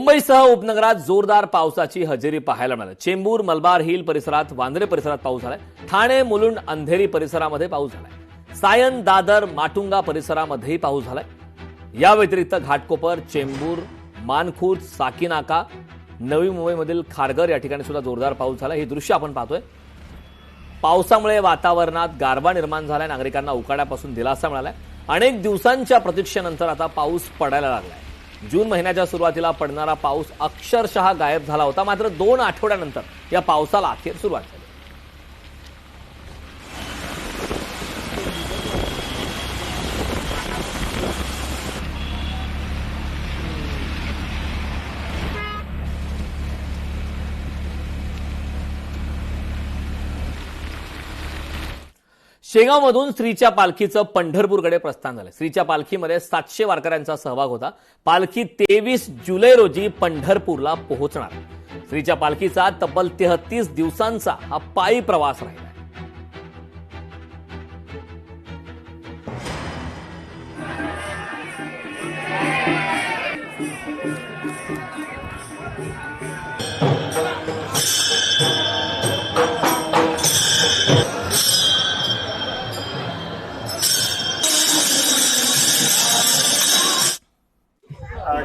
मुंबईसह उपनगरात जोरदार पावसाची हजेरी पाहायला मिळाली। चेंबूर, मलबार हिल परिसरात, वांद्रे परिसरात पाऊस झालाय। ठाणे, मुलुंड, अंधेरी परिसरामध्ये पाऊस झालाय। सायन, दादर, माटुंगा परिसरामध्येही पाऊस झालाय। या व्यतिरिक्त घाटकोपर, चेंबूर, मानखुर्द, साकीनाका, नवी मुंबईमधील खारघर या ठिकाणी सुद्धा जोरदार पाऊस झाला। ही दृश्य आपण पाहतोय। पावसामुळे वातावरणात गारवा निर्माण झालाय। नागरिकांना उकाड्यापासून दिलासा मिळालाय। अनेक दिवसांच्या प्रतीक्षेनंतर आता पाऊस पडायला लागलाय। जून महिन्याच्या सुरुवातीला पडणारा पाऊस अक्षरशः गायब झाला होता, मात्र 2 आठवड्यानंतर या पावसाला अखेर सुरुवात झाली। शेगावमधून श्रीच्या पालखीचं पंढरपूरकडे प्रस्थान झालं। श्रीच्या पालखीमध्ये 700 वारकऱ्यांचा सहभाग होता। पालखी 23 जुलै रोजी पंढरपूरला पोहोचणार। श्रीच्या पालखीचा तब्बल 33 दिवसांचा हा पायी प्रवास राहिला।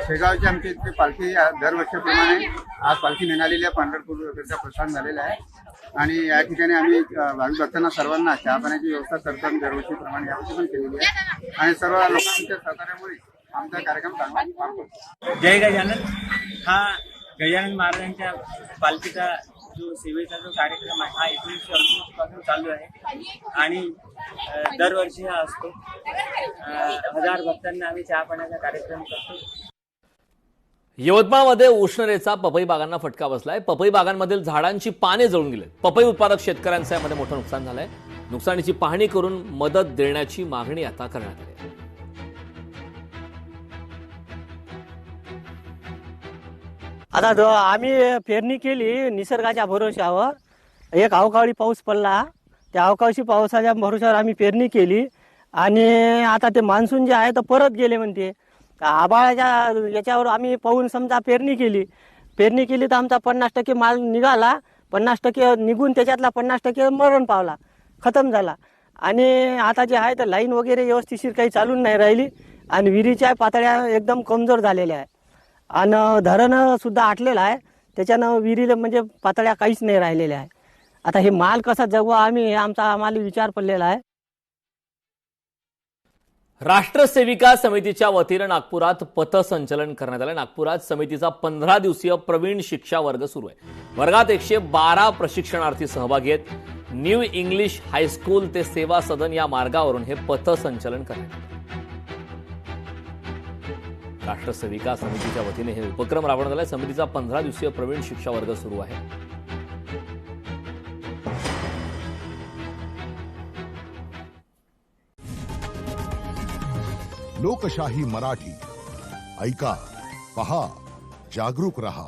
शेगावची आमची इथली पालखी दरवर्षीप्रमाणे आज पालखी निघालेली आहे। पंढरपूरकरता प्रस्थान झालेलं आहे आणि या ठिकाणी आम्ही भाविक भक्तांना सर्वांना चहा पाण्याची व्यवस्था करताना दरवर्षीप्रमाणे यावर्षी पण केलेली आहे आणि सर्व लोकांच्या सहकार्यामुळे आमचा कार्यक्रम चांगला पार पडतो। जय गजानन हा गजानन महाराजांच्या पालखीचा जो सेवेचा जो कार्यक्रम आहे हा 1968 पासून चालू आहे आणि दरवर्षी हा असतो। 1000 भक्तांना आम्ही चहा पाण्याचा कार्यक्रम करतो। यवतमाळमध्ये उष्णतेचा पपई बागांना फटका बसलाय। पपई बागांमधील झाडांची पाने जळून गेली। पपई उत्पादक शेतकऱ्यांचं यामध्ये मोठं नुकसान झालंय। नुकसानीची पाहणी करून मदत देण्याची मागणी आता करण्यात आली आहे। आता आम्ही पेरणी केली निसर्गाच्या भरोशावर। एक अवकाळी पाऊस पडला, त्या अवकाळी पावसाच्या भरोशावर आम्ही पेरणी केली आणि आता ते मान्सून जे आहे तर परत गेले म्हणते। आभाळाच्या याच्यावर आम्ही पाहून समजा पेरणी केली तर आमचा 50% माल निघाला, 50% निघून त्याच्यातला 50% मरण पावला, खतम झाला। आणि आता जे आहे तर लाईन वगैरे व्यवस्थितशीर काही चालून नाही राहिली आणि विहिरीच्या पातळ्या एकदम कमजोर झालेल्या आहे आणि धरण सुद्धा आटलेलं आहे, त्याच्यानं विहिरीला म्हणजे पातळ्या काहीच नाही राहिलेल्या आहे। आता हे माल कसा जगवा आम्ही हे आम्हाला विचार पडलेला आहे। राष्ट्रसेविका समितीच्या वतीनं नागपुरात पथसंचलन करण्यात आलं। नागपुरात समितीचा 15 दिवसीय प्रवीण शिक्षा वर्ग सुरू आहे। वर्गात 112 प्रशिक्षणार्थी सहभागी आहेत। न्यू इंग्लिश हायस्कूल ते सेवा सदन या मार्गावरून हे पथसंचलन करण्यात आलं। राष्ट्रसेविका समितीच्या वतीने हे उपक्रम राबवण्यात आले। समितीचा 15 दिवसीय प्रवीण शिक्षा वर्ग सुरू आहे। लोकशाही मराठी ऐका, पहा, जागरूक रहा।